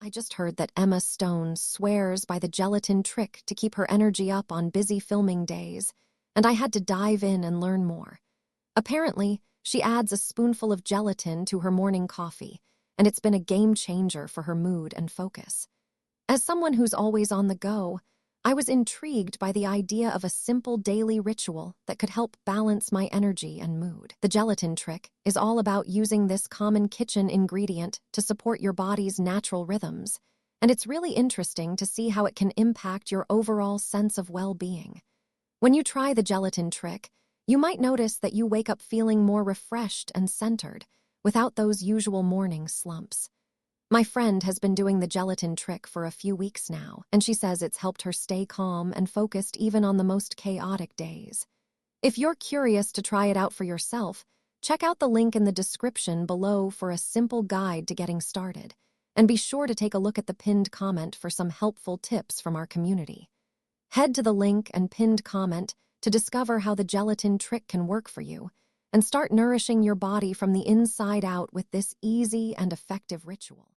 I just heard that Emma Stone swears by the gelatin trick to keep her energy up on busy filming days, and I had to dive in and learn more. Apparently, she adds a spoonful of gelatin to her morning coffee, and it's been a game changer for her mood and focus. As someone who's always on the go, I was intrigued by the idea of a simple daily ritual that could help balance my energy and mood. The gelatin trick is all about using this common kitchen ingredient to support your body's natural rhythms, and it's really interesting to see how it can impact your overall sense of well-being. When you try the gelatin trick, you might notice that you wake up feeling more refreshed and centered, without those usual morning slumps. My friend has been doing the gelatin trick for a few weeks now, and she says it's helped her stay calm and focused even on the most chaotic days. If you're curious to try it out for yourself, check out the link in the description below for a simple guide to getting started, and be sure to take a look at the pinned comment for some helpful tips from our community. Head to the link and pinned comment to discover how the gelatin trick can work for you, and start nourishing your body from the inside out with this easy and effective ritual.